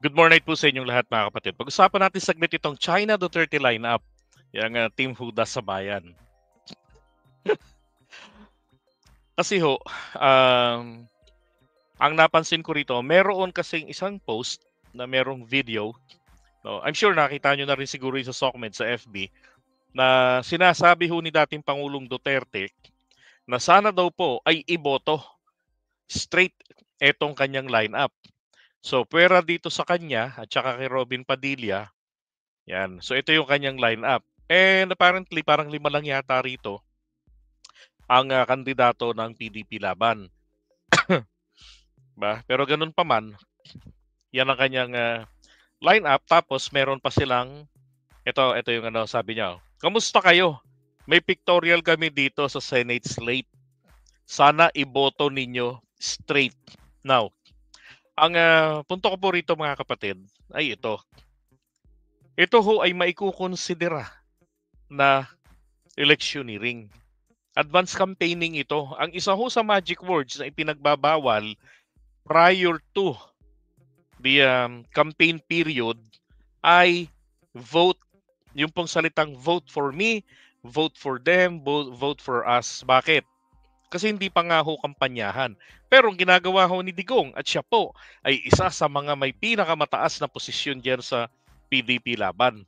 Good morning po sa inyong lahat mga kapatid. Pag-usapan natin saglit itong China Duterte lineup, yung Team Huda sa Bayan. Kasi ho, ang napansin ko rito, meron kasing isang post na merong video. No? I'm sure nakita nyo na rin siguro yung sa Sokmed sa FB na sinasabi ho ni dating Pangulong Duterte na sana daw po ay iboto straight etong kanyang lineup. So, pwera dito sa kanya at saka kay Robin Padilla. Yan. So, ito yung kanyang lineup. And apparently, parang 5 lang yata rito ang kandidato ng PDP laban. Ba? Pero ganun pa man, yan ang kanyang lineup. Tapos, meron pa silang, ito yung sabi niya. Kamusta kayo? May pictorial kami dito sa Senate slate. Sana iboto ninyo straight. Now, ang punto ko po rito mga kapatid ay ito. Ito ho ay maikukonsidera na electioneering. Advanced campaigning ito. Ang isa ho sa magic words na ipinagbabawal prior to the campaign period ay vote. Yung pong salitang vote for me, vote for them, vote for us. Bakit? Kasi hindi pa nga ho kampanyahan. Pero ang ginagawa ho ni Digong at siya po ay isa sa mga may pinakamataas na posisyon diyan sa PDP laban.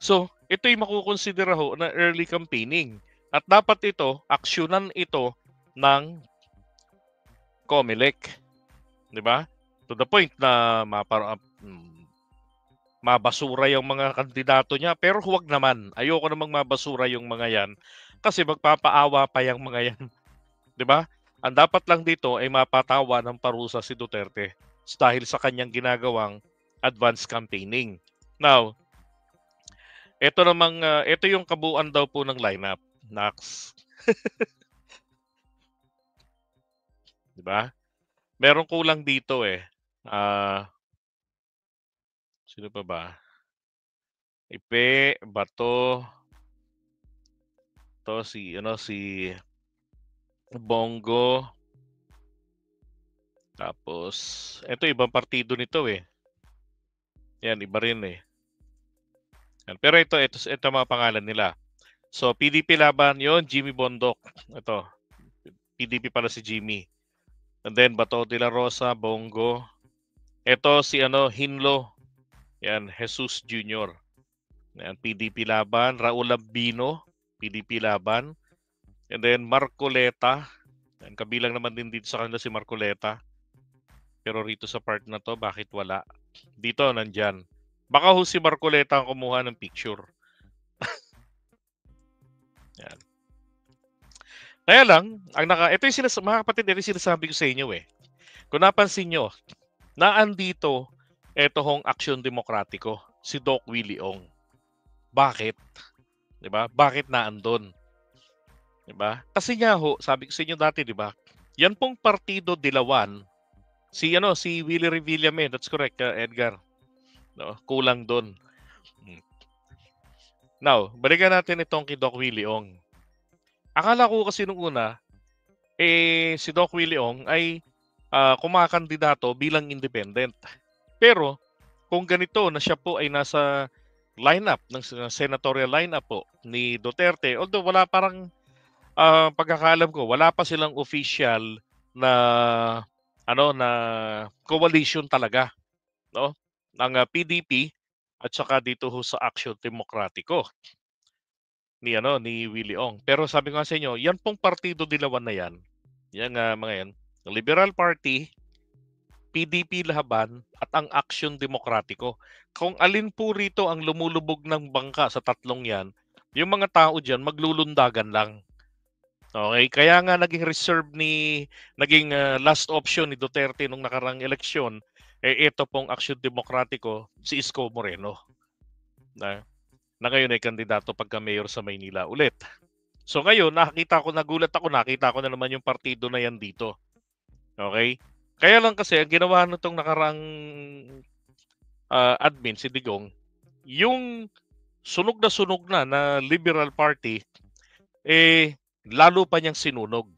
So, ito'y makukonsidera ho na early campaigning. At dapat ito, aksyonan ito ng COMELEC. Di ba? To the point na mabasura yung mga kandidato niya. Pero huwag naman. Ayoko namang mabasura yung mga yan. Kasi magpapaawa pa yung mga yan. Di ba? Ang dapat lang dito ay mapatawa ng parusa si Duterte dahil sa kanyang ginagawang advanced campaigning. Now, ito yung kabuuan daw po ng lineup. Nax. Di ba? Merong kulang dito eh. Sino pa ba? Ipe, Bato, to si Bongo. Tapos ito ibang partido nito eh. Yan, iba rin eh. Yan. Pero ito mga pangalan nila. So PDP laban 'yon, Jimmy Bondok. Ito. PDP pala si Jimmy. And then Bato de la Rosa, Bongo. Ito si Hinlo. Yan, Jesus Jr. Yan, PDP laban, Raul Albino, PDP laban. And then Marcoleta. Yan, kabilang naman din dito sa kanila si Marcoleta. Pero rito sa part na to, bakit wala? Dito, nandyan. Baka ho si Marcoleta ang kumuha ng picture. Yan. Kaya lang, ito yung mga kapatid, ito yung sinasabi ko sa inyo eh. Kung napansin nyo, naandito, ito hong Aksyon Demokratiko, si Doc Willie Ong. Bakit? Diba? Bakit naandun? Diba? Kasi nga ho, sabi ko sa inyo dati, diba? Yan pong Partido Dilawan, si Willie Revillame, that's correct, Edgar. No, kulang doon. Now, balikan natin itong kay Doc Willie Ong. Akala ko kasi nung una, si Doc Willie Ong ay kumakandidato bilang independent. Pero, kung ganito na siya po ay nasa lineup, ng senatorial lineup po ni Duterte, although wala parang pagkakaalam ko, wala pa silang official na na coalition talaga, no? Ng PDP at saka dito ho sa Aksyon Demokratiko ni Willie Ong. Pero sabi ko nga sa inyo, yan pong Partido Dilawan na yan, mga yan, Liberal Party, PDP laban at ang Aksyon Demokratiko. Kung alin po rito ang lumulubog ng bangka sa tatlong yan, yung mga tao dyan maglulundagan lang. Okay, kaya nga naging last option ni Duterte nung nakarang eleksyon, ito pong Aksyon Demokratiko, si Isko Moreno. Na ngayon ay kandidato pagka mayor sa Maynila ulit. So ngayon, nagulat ako, nakita ko na naman yung partido na yan dito. Okay? Kaya lang kasi, ang ginawa nitong nakarang admin, si Digong, yung sunog na Liberal Party, lalo pa niyang sinunog.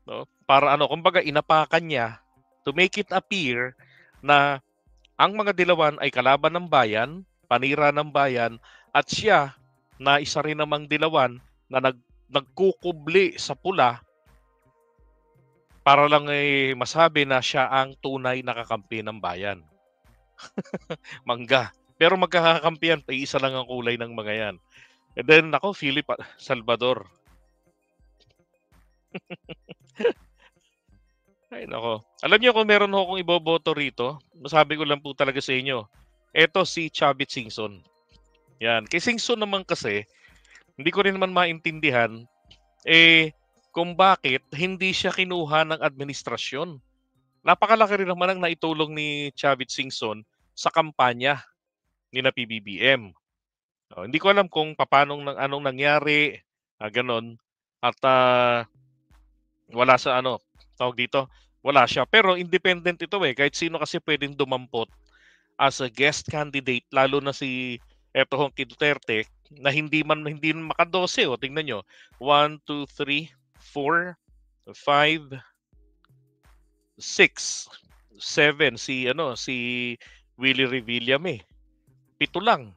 No? Para kumbaga inapakan niya to make it appear na ang mga dilawan ay kalaban ng bayan, panira ng bayan, at siya na isa rin namang dilawan na nagkukubli sa pula para lang masabi na siya ang tunay na kakampi ng bayan. Mangga. Pero magkakakampihan, isa lang ang kulay ng mga yan. And then, ako, Philip Salvador. Ay, nako. Alam niyo kung meron akong iboboto rito, masabi ko lang po talaga sa inyo, eto si Chavit Singson. Yan. Kay Singson naman kasi, hindi ko rin naman maintindihan, kung bakit hindi siya kinuha ng administrasyon. Napakalaki rin naman ang naitulong ni Chavit Singson sa kampanya ni na PBBM. Hindi ko alam kung anong nangyari, ganon. At wala sa tawag dito, wala siya. Pero independent ito kahit sino kasi pwedeng dumampot as a guest candidate, lalo na si Hong Duterte, na hindi man maka-12. Tingnan nyo, 1, 2, 3, 4, 5, 6, 7, si Willie Revillame. 7 lang.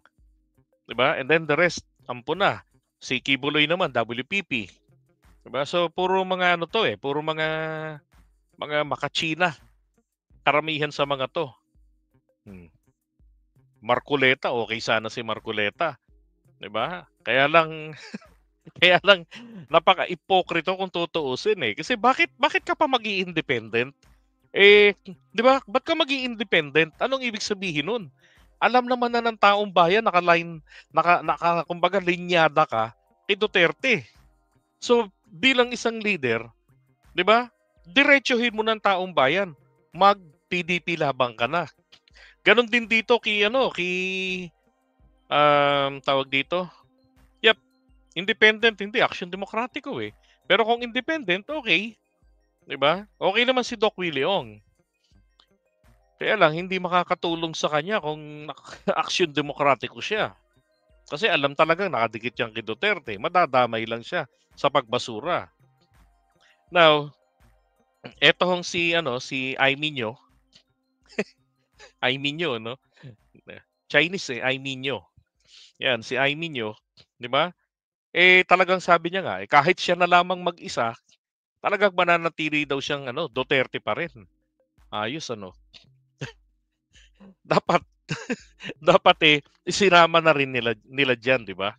Diba? And then the rest, 10 na. Si Kibuloy naman, WPP. Diba? So, puro mga puro mga makachina. Karamihan sa mga to. Marcoleta, okay sana si Marcoleta. Diba? Kaya lang napaka-ipokrito kung tutuusin Kasi bakit ka pa magi-independent? 'Di ba? Ba't ka magi-independent? Anong ibig sabihin nun? Alam naman na ng taong bayan kumbaga linyada ka kay Duterte. So, bilang isang leader, 'di ba? Diretsuhin mo ng taong bayan, mag-PDP labang ka na. Ganon din dito kay tawag dito. Yep, independent hindi Action Demokratiko Pero kung independent, okay. 'Di ba? Okay naman si Doc Willie Ong. Kaya lang hindi makakatulong sa kanya kung Action Demokratiko siya. Kasi alam talagang nakadikit yan kay Duterte. Madadamay lang siya sa pagbasura. Now, eto si Ay Minyo. Ay Minyo, no? Chinese Ay Minyo. Yan, si Ay Minyo, 'di ba? Talagang sabi niya nga, kahit siya na lamang mag-isa, talagang mananatili daw siyang Duterte pa rin. Ayos dapat dapat isinama na rin nila diyan, 'di ba?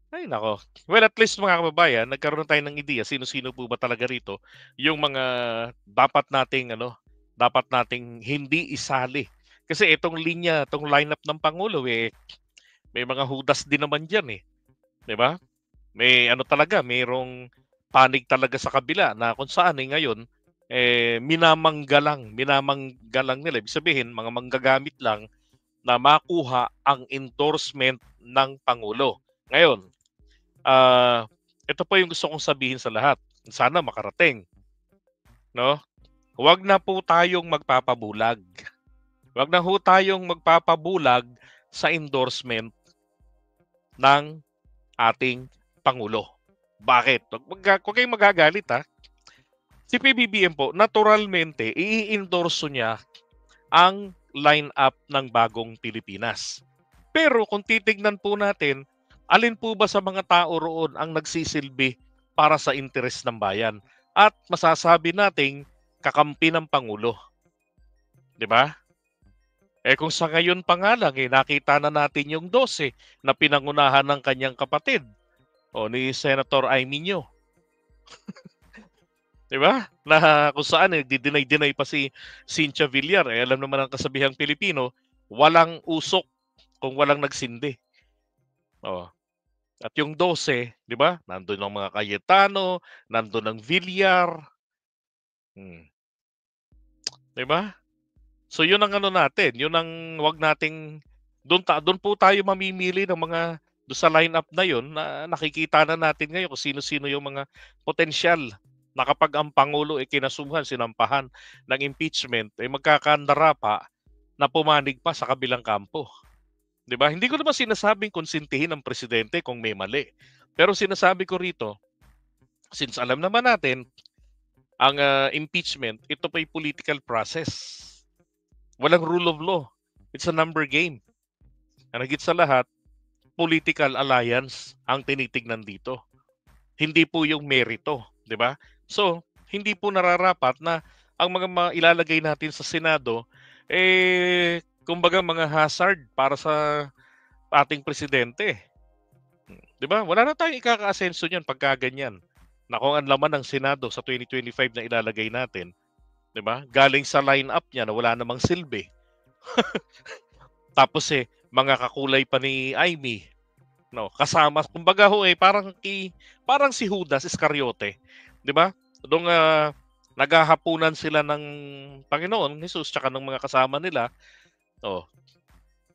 Ay nako. Well, at least mga kababayan, nagkaroon tayo ng ideya sino-sino po ba talaga rito yung mga dapat nating hindi isali. Kasi itong lineup ng Pangulo may mga hudas din naman diyan 'di ba? May mayroong panig talaga sa kabila na kung saan ngayon minamanggalang nila. Ibig sabihin, mga manggagamit lang na makuha ang endorsement ng Pangulo. Ngayon, ito po yung gusto kong sabihin sa lahat. Sana makarating. No? Huwag na po tayong magpapabulag. Huwag na po tayong magpapabulag sa endorsement ng ating Pangulo. Bakit? Huwag kayong magagalit Si PBBM po, naturalmente, i-endorso niya ang line-up ng bagong Pilipinas. Pero kung titignan po natin, alin po ba sa mga tao roon ang nagsisilbi para sa interes ng bayan? At masasabi nating kakampi ng Pangulo. 'Di ba? Kung sa ngayon pa nga lang, nakita na natin yung 12 na pinangunahan ng kanyang kapatid ni Senator Ay Minyo. 'Di ba? Na kung saan nagdi-deny pa si Cynthia Villar. Alam naman ng kasabihang Pilipino, walang usok kung walang nagsindi. At yung 12, 'di ba? Nandun ang mga Cayetano, nandun ang Villar. 'Di ba? So yun ang natin, yun ang wag nating doon po tayo mamimili ng mga do sa lineup na yun na nakikita na natin ngayon kung sino-sino yung mga potensyal na kapag ang Pangulo kinasuhan, sinampahan ng impeachment, magkakandara pa na pumanig pa sa kabilang kampo. 'Di ba? Hindi ko naman sinasabing konsintihin ng presidente kung may mali. Pero sinasabi ko rito, since alam naman natin ang impeachment, ito pa'y political process. Walang rule of law. It's a number game. Ang higit sa lahat, political alliance ang tinitignan dito. Hindi po yung merito, 'di ba? So, hindi po nararapat na ang mga ilalagay natin sa Senado kumbaga mga hazard para sa ating presidente. 'Di ba? Wala na tayong ikaka-asenso niyan pagka ganyan. Na kung ang laman ng Senado sa 2025 na ilalagay natin, 'di ba? Galing sa line-up niya na wala namang silbi. Tapos mga kakulay pa ni Amy, no, kasama kumbaga parang si Judas Iscariote, 'di ba? Doong naghahapunan sila ng Panginoon Jesus tsaka ng mga kasama nila. Oh,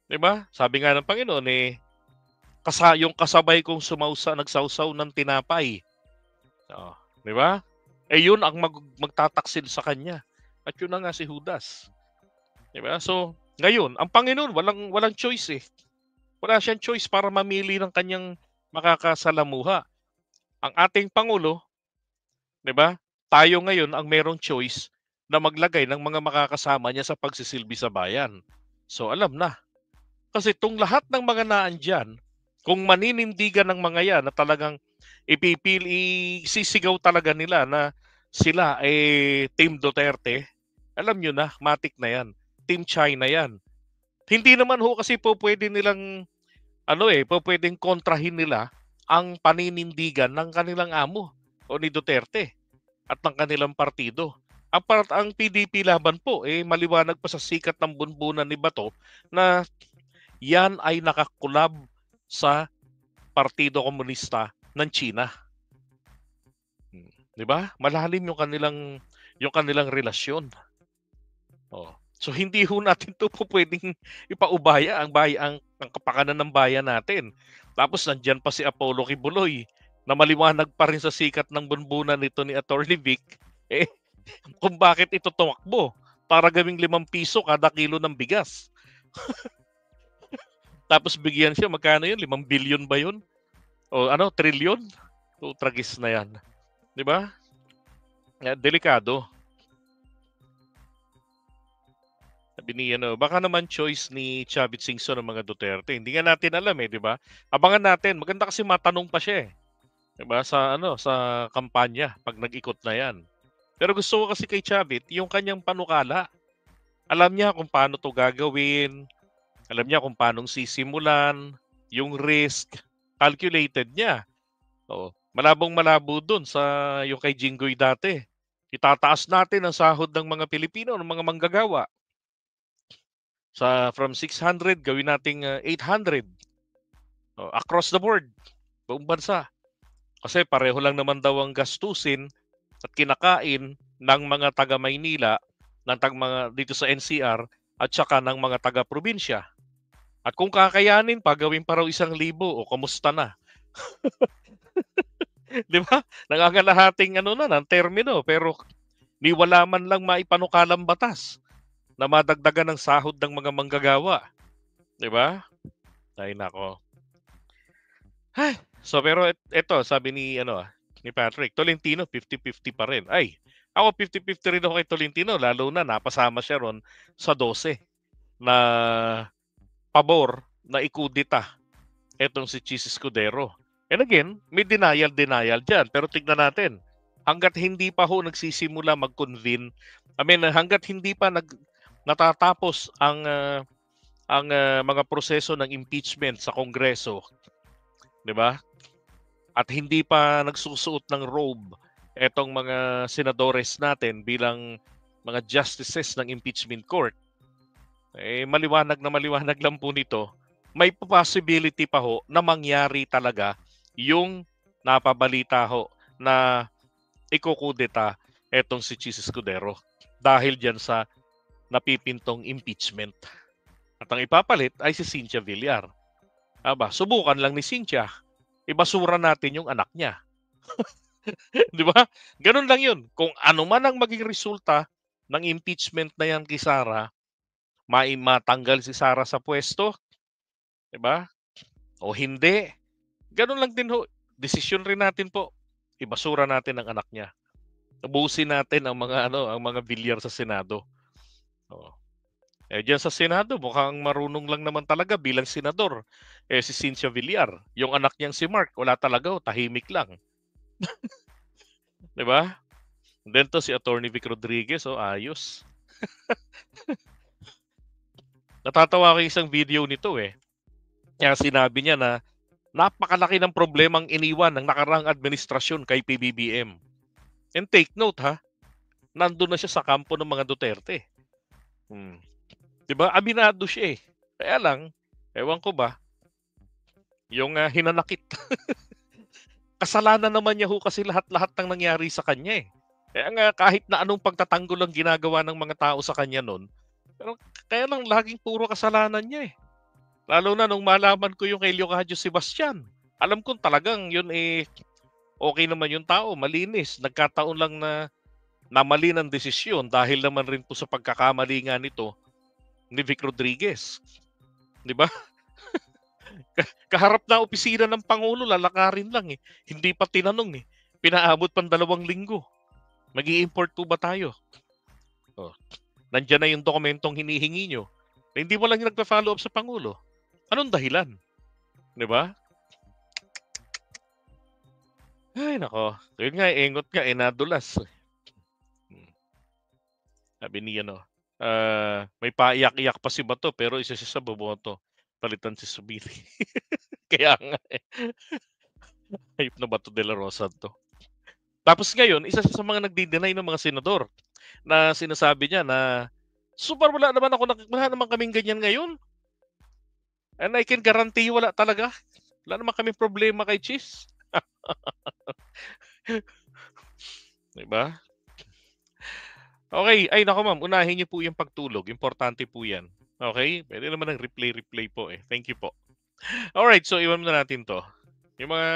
'di ba? Sabi nga ng Panginoon yung kasabay kong nagsawsaw ng tinapay. Oh, 'di ba? Yun ang magtataksil sa kanya. At yun na nga si Judas. 'Di ba? So, ngayon, ang Panginoon walang choice Wala siyang choice para mamili ng kanyang makakasalamuha. Ang ating Pangulo, 'di ba? Tayo ngayon ang merong choice na maglagay ng mga makakasama niya sa pagsisilbi sa bayan. So alam na. Kasi itong lahat ng mga naandyan, kung maninindigan ng mga yan na talagang sisigaw talaga nila na sila Team Duterte, alam nyo na, matik na yan. Team China yan. Hindi naman ho kasi po pwede nilang po pwedeng kontrahin nila ang paninindigan ng kanilang amo o ni Duterte at ng kanilang partido. Ang PDP laban po, maliwanag pa sa sikat ng bunbunan ni Bato na yan ay nakakulab sa Partido Komunista ng China. 'Di ba? Malalim yung kanilang relasyon. Oh. So hindi ho natin 'to po pwedeng ipaubaya ang kapakanan ng bayan natin. Tapos nandiyan pa si Apollo Kibuloy na maliwanag pa rin sa sikat ng bunbunan nito ni Attorney Vic kung bakit ito tumakbo para gawing 5 piso kada kilo ng bigas. Tapos bigyan siya magkano yun? 5 billion ba yun? O trillion? So tragis na yan. 'Di ba? Delikado. Sabi ni baka naman choice ni Chavit Singson ng mga Duterte. Hindi nga natin alam 'di ba? Abangan natin. Maganda kasi matanong pa siya 'di ba sa kampanya pag nag-ikot na 'yan. Pero gusto ko kasi kay Chavit yung kanyang panukala. Alam niya kung paano 'to gagawin. Alam niya kung paano sisimulan, yung risk, calculated niya. Malabong-malabo doon sa yung kay Jinggoy dati. Itataas natin ang sahod ng mga Pilipino, ng mga manggagawa. From 600 gawin nating 800. Across the board, buong bansa. Kasi pareho lang naman daw ang gastusin at kinakain ng mga taga Maynila, mga dito sa NCR at saka ng mga taga probinsya. At kung kakayanin pa, gawin pa raw 1,000 o kamusta na. 'Di ba? Nangangalahating ng termino pero ni wala man lang maipanukalang batas na madagdagan ng sahod ng mga manggagawa. 'Di ba? Ay nako. So pero ito sabi ni Patrick, Tolentino 50-50 pa rin. Ay, ako 50-50 rin ako kay Tolentino lalo na napasama siya ron sa 12 na pabor na ikudita etong si Chis Escudero. And again, may denial dyan. Pero tignan natin, hanggat hindi pa ho nagsisimula mag-convene, hanggat hindi pa natatapos ang mga proseso ng impeachment sa Kongreso, 'di ba? At hindi pa nagsusuot ng robe etong mga senadores natin bilang mga justices ng impeachment court. Maliwanag lang po nito, may possibility pa ho na mangyari talaga yung napabalita ho na ikukudeta etong si Chis Escudero dahil dyan sa napipintong impeachment. At ang ipapalit ay si Cynthia Villar. Subukan lang ni Cynthia. Ibasura natin yung anak niya. Di ba? Ganun lang yun. Kung ano man ang maging resulta ng impeachment na yan kay Sara, matanggal si Sara sa pwesto, di ba? O hindi. Ganun lang din ho. Desisyon rin natin po. Ibasura natin ang anak niya. Ubusin natin ang mga Villar sa Senado. Eh, diyan sa Senado mukhang marunong lang naman talaga bilang senador, eh, si Cynthia Villar. Yung anak niyang si Mark wala talaga, tahimik lang, 'di ba? Then 'to si Attorney Vic Rodriguez, ayos. Natatawa ako yung isang video nito, eh. Kaya sinabi niya na napakalaki ng problemang iniwan ng nakaraang administrasyon kay PBBM. And take note ha, nandun na siya sa kampo ng mga Duterte. Hmm. 'Di ba? Aminado siya eh. Kaya lang, ewan ko ba, yung hinanakit. Kasalanan naman niya ho kasi lahat-lahat ng nangyari sa kanya eh. Kaya nga kahit na anong pagtatanggol ang ginagawa ng mga tao sa kanya noon, pero kaya lang laging puro kasalanan niya eh. Lalo na nung malaman ko yung kay Leocadio Sebastian. Alam ko talagang yun eh, okay naman yung tao, malinis. Nagkataon lang na namali ng desisyon dahil naman rin po sa pagkakamali nga nito ni Vic Rodriguez. Di ba? Kaharap na opisina ng Pangulo, lalakarin lang eh. Hindi pa tinanong eh. Pinaabot pang 2 linggo. Mag-i-import po ba tayo? Oh. Nandiyan na yung dokumentong hinihingi nyo. Na hindi mo lang nagpa-follow up sa Pangulo. Anong dahilan? Di ba? Ay, nako. Yun nga, engot nga, nadulas. Sabi ni may paiyak-iyak pa si Bato pero isa siya sa boboto. Palitan si Subiri. Kaya nga eh. Hayop na Bato de la Rosa to. Tapos ngayon, isa siya sa mga nagdi-deny ng mga senador na sinasabi niya na super wala naman kaming ganyan ngayon. And I can guarantee wala talaga. Wala naman kaming problema kay Cheese. Diba? Okay. Ay, nako ma'am. Unahin niyo po yung pagtulog. Importante po yan. Okay? Pwede naman ng replay po eh. Thank you po. Alright. So, iwan muna natin to. Yung mga